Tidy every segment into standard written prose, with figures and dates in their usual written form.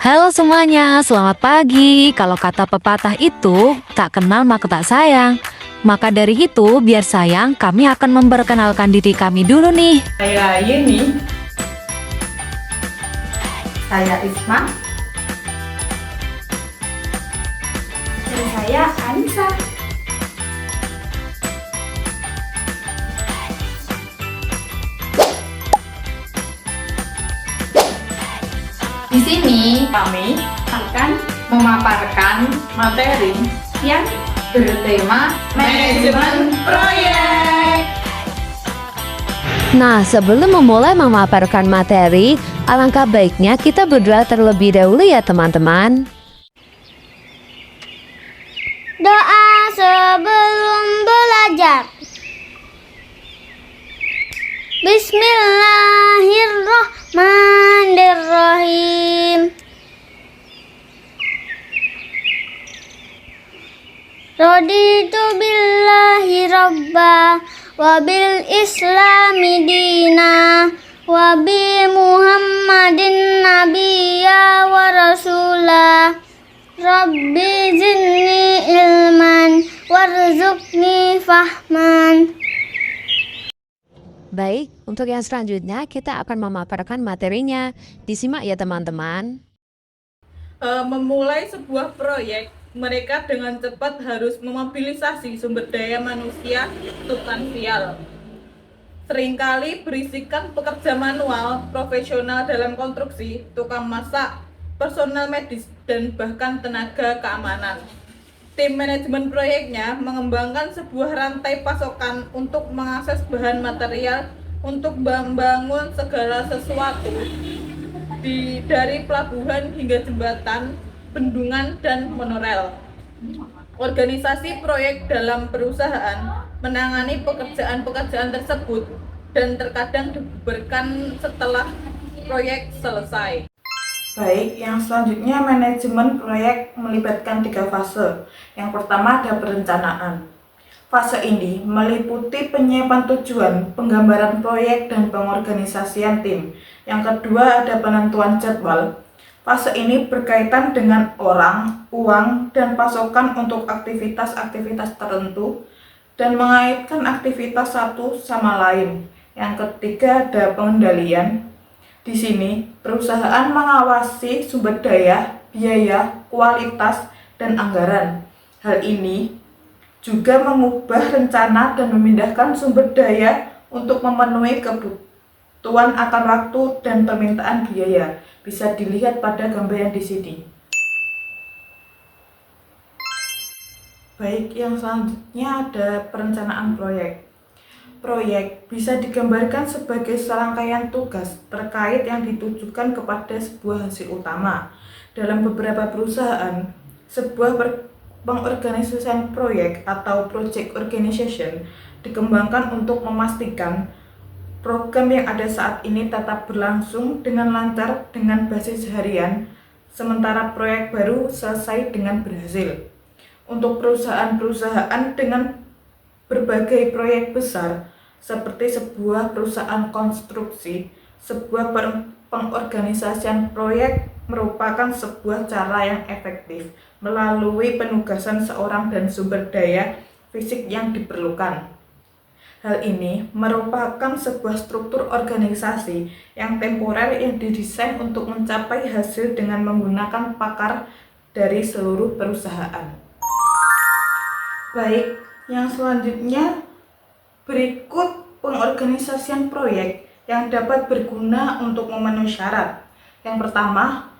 Halo semuanya, selamat pagi. Kalau kata pepatah itu, tak kenal maka tak sayang. Maka dari itu, biar sayang, kami akan memperkenalkan diri kami dulu nih. Saya Yeni, saya Isma, dan saya Anissa. Di sini kami akan memaparkan materi yang bertema manajemen proyek. Nah, sebelum memulai memaparkan materi, alangkah baiknya kita berdoa terlebih dahulu ya teman-teman. Doa sebelum belajar. Bismillahirrahmanirrahim. Raditu billahi rabba wa bil islami dina wa bi muhammadin nabiyya wa rasulah. Rabbi zidni ilman warzuqni fahman. Baik, untuk yang selanjutnya kita akan memaparkan materinya. Disimak ya teman-teman. Memulai sebuah proyek, mereka dengan cepat harus memobilisasi sumber daya manusia substansial. Seringkali berisikan pekerja manual, profesional dalam konstruksi, tukang masak, personel medis, dan bahkan tenaga keamanan. Tim manajemen proyeknya mengembangkan sebuah rantai pasokan untuk mengakses bahan material untuk membangun segala sesuatu dari pelabuhan hingga jembatan, bendungan, dan monorel. Organisasi proyek dalam perusahaan menangani pekerjaan-pekerjaan tersebut dan terkadang dibubarkan setelah proyek selesai. Baik, yang selanjutnya manajemen proyek melibatkan 3 fase. Yang pertama ada perencanaan. Fase ini meliputi penyiapan tujuan, penggambaran proyek, dan pengorganisasian tim. Yang kedua ada penentuan jadwal. Fase ini berkaitan dengan orang, uang, dan pasokan untuk aktivitas-aktivitas tertentu dan mengaitkan aktivitas satu sama lain. Yang ketiga ada pengendalian. Di sini, perusahaan mengawasi sumber daya, biaya, kualitas, dan anggaran. Hal ini juga mengubah rencana dan memindahkan sumber daya untuk memenuhi kebutuhan akan waktu dan permintaan biaya. Bisa dilihat pada gambar yang di sini. Baik, yang selanjutnya ada perencanaan proyek. Proyek bisa digambarkan sebagai serangkaian tugas terkait yang ditujukan kepada sebuah hasil utama. Dalam beberapa perusahaan, sebuah pengorganisasian proyek atau project organization dikembangkan untuk memastikan program yang ada saat ini tetap berlangsung dengan lancar dengan basis harian, sementara proyek baru selesai dengan berhasil. Untuk perusahaan-perusahaan dengan berbagai proyek besar, seperti sebuah perusahaan konstruksi, sebuah pengorganisasian proyek merupakan sebuah cara yang efektif melalui penugasan seorang dan sumber daya fisik yang diperlukan. Hal ini merupakan sebuah struktur organisasi yang temporer yang didesain untuk mencapai hasil dengan menggunakan pakar dari seluruh perusahaan. Baik, yang selanjutnya berikut pengorganisasian proyek yang dapat berguna untuk memenuhi syarat. Yang pertama,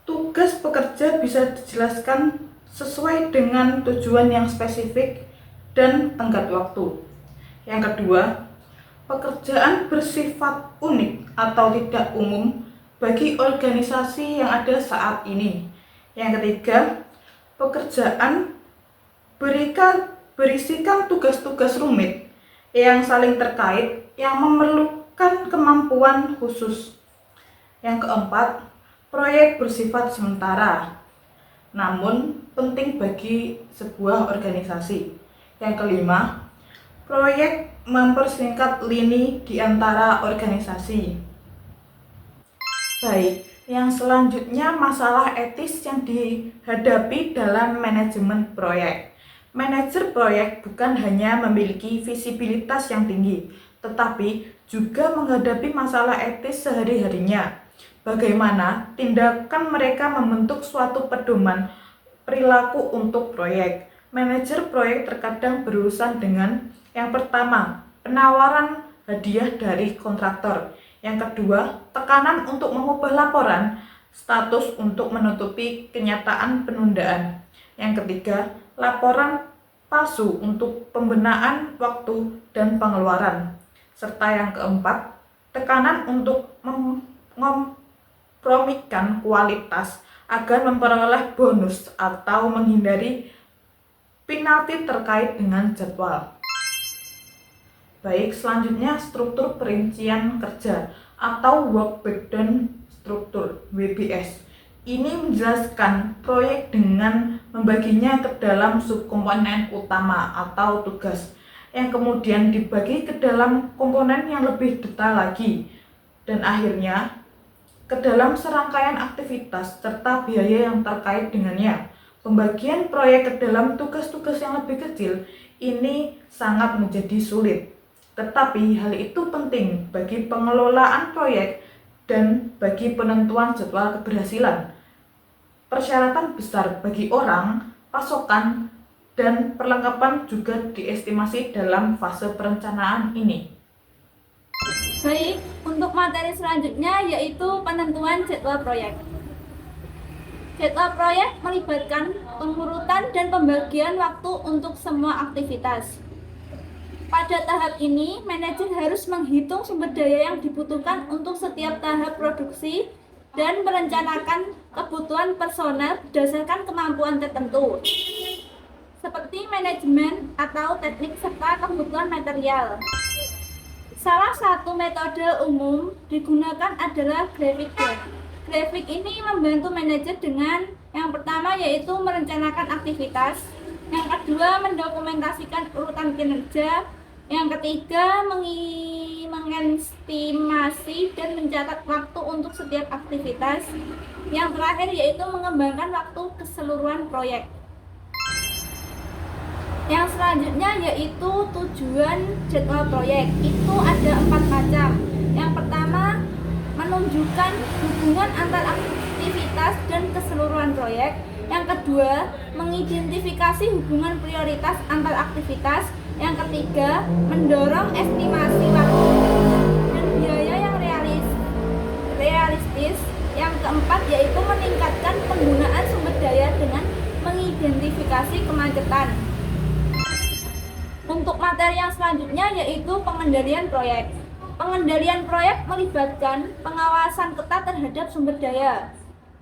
tugas pekerja bisa dijelaskan sesuai dengan tujuan yang spesifik dan tenggat waktu. Yang kedua, pekerjaan bersifat unik atau tidak umum bagi organisasi yang ada saat ini. Yang ketiga, pekerjaan berisikan tugas-tugas rumit yang saling terkait yang memerlukan kemampuan khusus. Yang keempat, proyek bersifat sementara namun penting bagi sebuah organisasi. Yang kelima, proyek mempersingkat lini di antara organisasi. Baik, Yang selanjutnya masalah etis yang dihadapi dalam manajemen proyek. Manajer proyek bukan hanya memiliki visibilitas yang tinggi, tetapi juga menghadapi masalah etis sehari-harinya. Bagaimana tindakan mereka membentuk suatu pedoman perilaku untuk proyek. Manajer proyek terkadang berurusan dengan yang pertama, penawaran hadiah dari kontraktor. Yang kedua, tekanan untuk mengubah laporan status untuk menutupi kenyataan penundaan. Yang ketiga, laporan palsu untuk pembenaan waktu dan pengeluaran. Serta yang keempat, tekanan untuk memkompromikan kualitas agar memperoleh bonus atau menghindari penalti terkait dengan jadwal. Baik, selanjutnya struktur perincian kerja atau work breakdown struktur WBS. Ini menjelaskan proyek dengan membaginya ke dalam subkomponen utama atau tugas yang kemudian dibagi ke dalam komponen yang lebih detail lagi dan akhirnya ke dalam serangkaian aktivitas serta biaya yang terkait dengannya. Pembagian proyek ke dalam tugas-tugas yang lebih kecil ini sangat menjadi sulit. Tetapi hal itu penting bagi pengelolaan proyek dan bagi penentuan jadwal keberhasilan. Persyaratan besar bagi orang, pasokan, dan perlengkapan juga diestimasi dalam fase perencanaan ini. Baik, untuk materi selanjutnya yaitu penentuan jadwal proyek. Jadwal proyek melibatkan pengurutan dan pembagian waktu untuk semua aktivitas. Pada tahap ini, manajer harus menghitung sumber daya yang dibutuhkan untuk setiap tahap produksi dan merencanakan kebutuhan personel berdasarkan kemampuan tertentu, seperti manajemen atau teknik serta kebutuhan material. Salah satu metode umum digunakan adalah grafik. Grafik ini membantu manajer dengan yang pertama yaitu merencanakan aktivitas, yang kedua mendokumentasikan urutan kinerja, yang ketiga mengestimasi dan mencatat waktu untuk setiap aktivitas, yang terakhir yaitu mengembangkan waktu keseluruhan proyek. Yang selanjutnya yaitu tujuan jadwal proyek. Itu ada 4 macam. Yang pertama, menunjukkan hubungan antar aktivitas dan keseluruhan proyek. Yang kedua, mengidentifikasi hubungan prioritas antar aktivitas. Yang ketiga, mendorong estimasi waktu dan biaya yang realistis. Yang keempat yaitu meningkatkan penggunaan sumber daya dengan mengidentifikasi kemacetan. Untuk materi yang selanjutnya yaitu pengendalian proyek. Pengendalian proyek melibatkan pengawasan ketat terhadap sumber daya,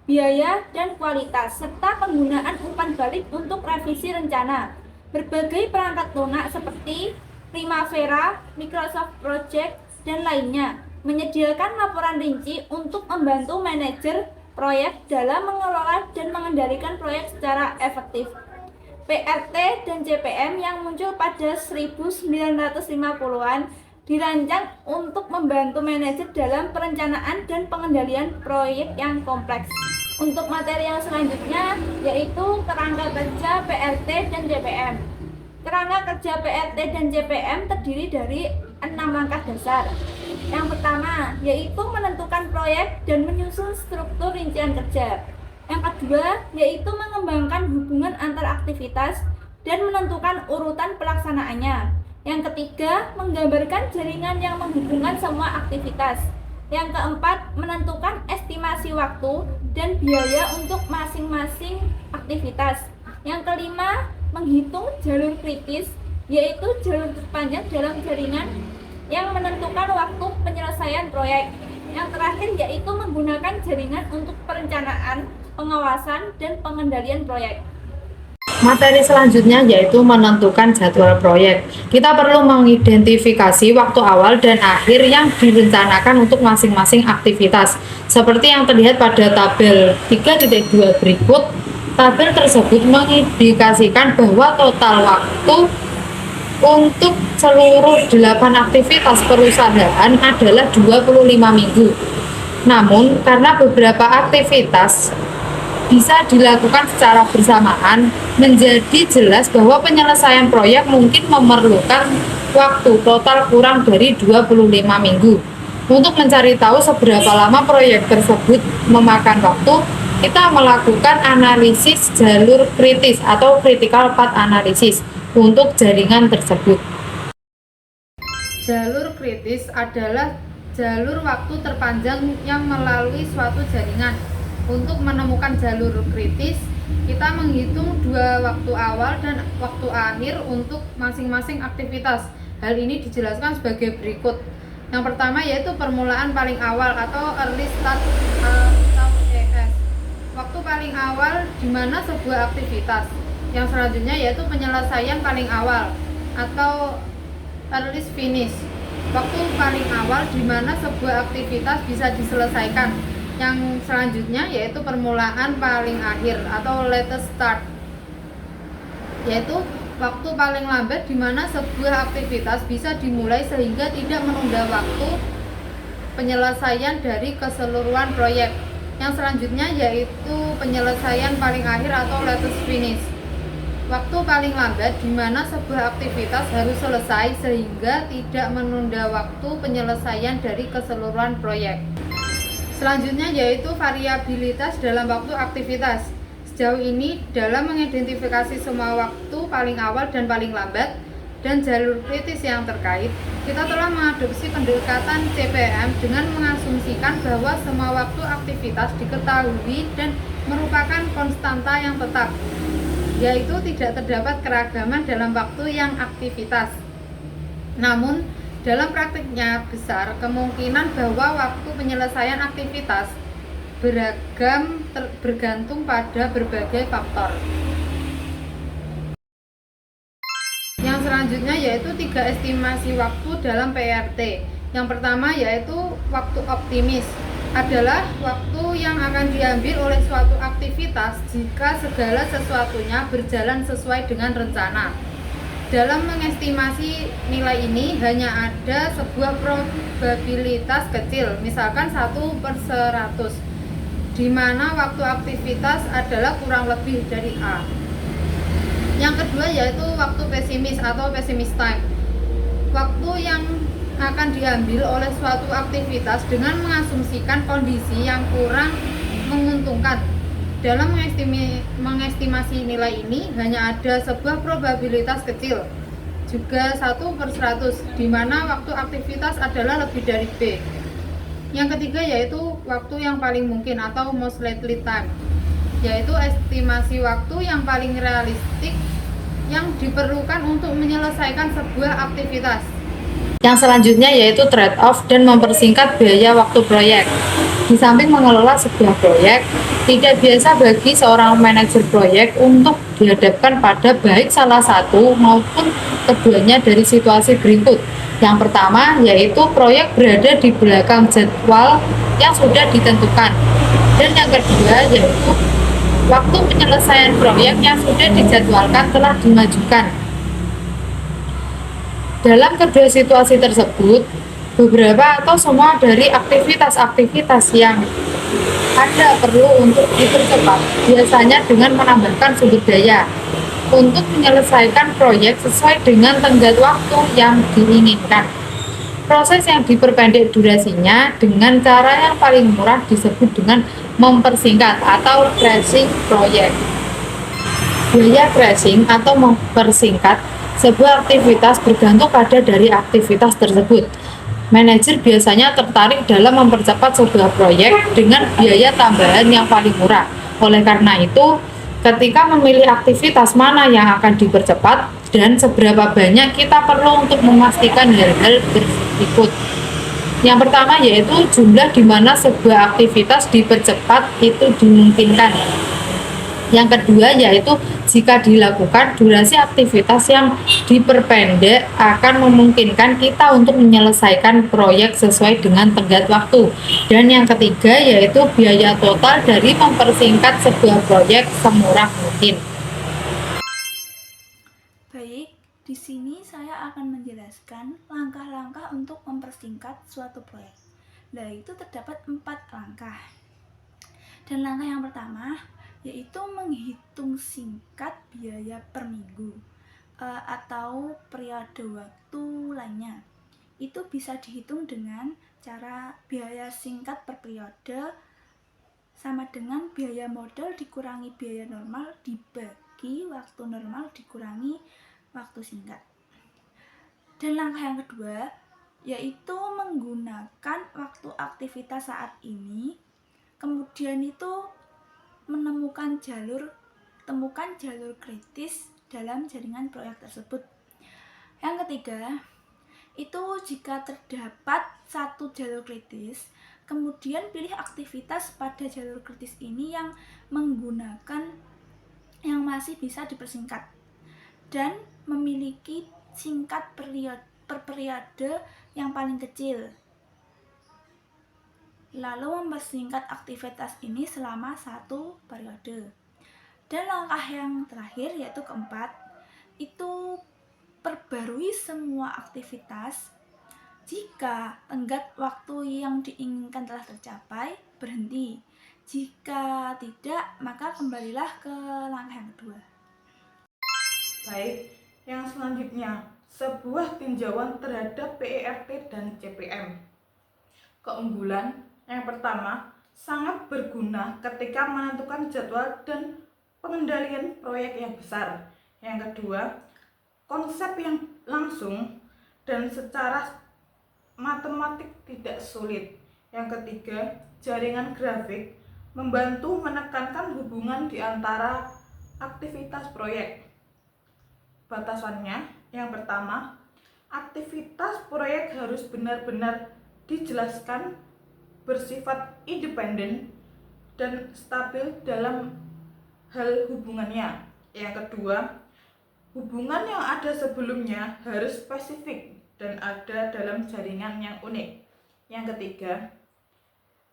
biaya, dan kualitas, serta penggunaan umpan balik untuk revisi rencana. Berbagai perangkat lunak seperti Primavera, Microsoft Project, dan lainnya menyediakan laporan rinci untuk membantu manajer proyek dalam mengelola dan mengendalikan proyek secara efektif. PRT dan CPM yang muncul pada 1950-an dirancang untuk membantu manajer dalam perencanaan dan pengendalian proyek yang kompleks. Untuk materi yang selanjutnya yaitu kerangka kerja PRT dan CPM. Kerangka kerja PRT dan CPM terdiri dari 6 langkah dasar. Yang pertama yaitu menentukan proyek dan menyusun struktur rincian kerja. Yang kedua yaitu mengembangkan hubungan antar aktivitas dan menentukan urutan pelaksanaannya. Yang ketiga, menggambarkan jaringan yang menghubungkan semua aktivitas. Yang keempat, menentukan estimasi waktu dan biaya untuk masing-masing aktivitas. Yang kelima, menghitung jalur kritis, yaitu jalur terpanjang dalam jaringan yang menentukan waktu penyelesaian proyek. Yang terakhir yaitu menggunakan jaringan untuk perencanaan, pengawasan, dan pengendalian proyek. Materi selanjutnya yaitu menentukan jadwal proyek. Kita perlu mengidentifikasi waktu awal dan akhir yang direncanakan untuk masing-masing aktivitas. Seperti yang terlihat pada tabel 3.2 berikut, tabel tersebut mengindikasikan bahwa total waktu untuk seluruh 8 aktivitas perusahaan adalah 25 minggu. Namun, karena beberapa aktivitas bisa dilakukan secara bersamaan, menjadi jelas bahwa penyelesaian proyek mungkin memerlukan waktu total kurang dari 25 minggu. Untuk mencari tahu seberapa lama proyek tersebut memakan waktu, kita melakukan analisis jalur kritis atau critical path analysis untuk jaringan tersebut. Jalur kritis adalah jalur waktu terpanjang yang melalui suatu jaringan. Untuk menemukan jalur kritis, kita menghitung dua waktu awal dan waktu akhir untuk masing-masing aktivitas. Hal ini dijelaskan sebagai berikut. Yang pertama yaitu permulaan paling awal atau early start atau ES. Waktu paling awal di mana sebuah aktivitas. Yang selanjutnya yaitu penyelesaian paling awal atau early finish. Waktu paling awal di mana sebuah aktivitas bisa diselesaikan. Yang selanjutnya yaitu permulaan paling akhir atau latest start, yaitu waktu paling lambat di mana sebuah aktivitas bisa dimulai sehingga tidak menunda waktu penyelesaian dari keseluruhan proyek. Yang selanjutnya yaitu penyelesaian paling akhir atau latest finish. Waktu paling lambat di mana sebuah aktivitas harus selesai sehingga tidak menunda waktu penyelesaian dari keseluruhan proyek. Selanjutnya yaitu variabilitas dalam waktu aktivitas. Sejauh ini dalam mengidentifikasi semua waktu paling awal dan paling lambat dan jalur kritis yang terkait, kita telah mengadopsi pendekatan CPM dengan mengasumsikan bahwa semua waktu aktivitas diketahui dan merupakan konstanta yang tetap, yaitu tidak terdapat keragaman dalam waktu yang aktivitas. Namun, dalam praktiknya besar kemungkinan bahwa waktu penyelesaian aktivitas beragam bergantung pada berbagai faktor. Yang selanjutnya yaitu 3 estimasi waktu dalam PRT. Yang pertama yaitu waktu optimis, adalah waktu yang akan diambil oleh suatu aktivitas jika segala sesuatunya berjalan sesuai dengan rencana. Dalam mengestimasi nilai ini hanya ada sebuah probabilitas kecil, misalkan 1/100, di mana waktu aktivitas adalah kurang lebih dari A. Yang kedua yaitu waktu pesimis atau pessimism time. Waktu yang akan diambil oleh suatu aktivitas dengan mengasumsikan kondisi yang kurang menguntungkan. Dalam mengestimasi nilai ini hanya ada sebuah probabilitas kecil, juga 1/100, di mana waktu aktivitas adalah lebih dari B. Yang ketiga yaitu waktu yang paling mungkin atau most likely time, yaitu estimasi waktu yang paling realistik yang diperlukan untuk menyelesaikan sebuah aktivitas. Yang selanjutnya yaitu trade-off dan mempersingkat biaya waktu proyek. Di samping mengelola sebuah proyek, tidak biasa bagi seorang manajer proyek untuk dihadapkan pada baik salah satu maupun keduanya dari situasi berikut. Yang pertama yaitu proyek berada di belakang jadwal yang sudah ditentukan. Dan yang kedua yaitu waktu penyelesaian proyek yang sudah dijadwalkan telah dimajukan. Dalam kedua situasi tersebut, beberapa atau semua dari aktivitas-aktivitas yang ada perlu untuk dipercepat, biasanya dengan menambahkan sumber daya untuk menyelesaikan proyek sesuai dengan tenggat waktu yang diinginkan. Proses yang diperpendek durasinya dengan cara yang paling murah disebut dengan mempersingkat atau crashing proyek. Biaya crashing atau mempersingkat sebuah aktivitas bergantung pada dari aktivitas tersebut. Manajer biasanya tertarik dalam mempercepat sebuah proyek dengan biaya tambahan yang paling murah. Oleh karena itu, ketika memilih aktivitas mana yang akan dipercepat dan seberapa banyak, kita perlu untuk memastikan hal-hal berikut. Yang pertama yaitu jumlah di mana sebuah aktivitas dipercepat itu dimungkinkan. Yang kedua yaitu jika dilakukan, durasi aktivitas yang diperpendek akan memungkinkan kita untuk menyelesaikan proyek sesuai dengan tenggat waktu. Dan yang ketiga yaitu biaya total dari mempersingkat sebuah proyek semurah mungkin. Baik, di sini saya akan menjelaskan langkah-langkah untuk mempersingkat suatu proyek. Nah, itu terdapat 4 langkah. Dan langkah yang pertama yaitu menghitung singkat biaya per minggu atau periode waktu lainnya. Itu bisa dihitung dengan cara biaya singkat per periode sama dengan biaya modal dikurangi biaya normal dibagi waktu normal dikurangi waktu singkat. Dan langkah yang kedua yaitu menggunakan waktu aktivitas saat ini, kemudian itu temukan jalur kritis dalam jaringan proyek tersebut. Yang ketiga, itu jika terdapat satu jalur kritis, kemudian pilih aktivitas pada jalur kritis ini yang masih bisa dipersingkat dan memiliki singkat per periode yang paling kecil. Lalu mempersingkat aktivitas ini selama 1 periode. Dan langkah yang terakhir yaitu keempat, itu perbarui semua aktivitas. Jika tenggat waktu yang diinginkan telah tercapai, berhenti. Jika tidak, maka kembalilah ke langkah yang kedua. Baik, yang selanjutnya, sebuah tinjauan terhadap PERT dan CPM. Keunggulan yang pertama, sangat berguna ketika menentukan jadwal dan pengendalian proyek yang besar. Yang kedua, konsep yang langsung dan secara matematik tidak sulit. Yang ketiga, jaringan grafik membantu menekankan hubungan di antara aktivitas proyek. Batasannya, yang pertama, aktivitas proyek harus benar-benar dijelaskan, bersifat independen dan stabil dalam hal hubungannya. Yang kedua, hubungan yang ada sebelumnya harus spesifik dan ada dalam jaringan yang unik. Yang ketiga,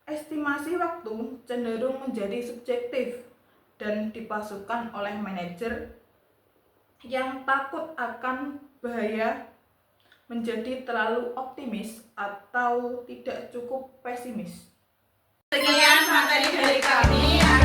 estimasi waktu cenderung menjadi subjektif dan dipasukan oleh manajer yang takut akan bahaya menjadi terlalu optimis atau tidak cukup pesimis. Sekian materi dari kami.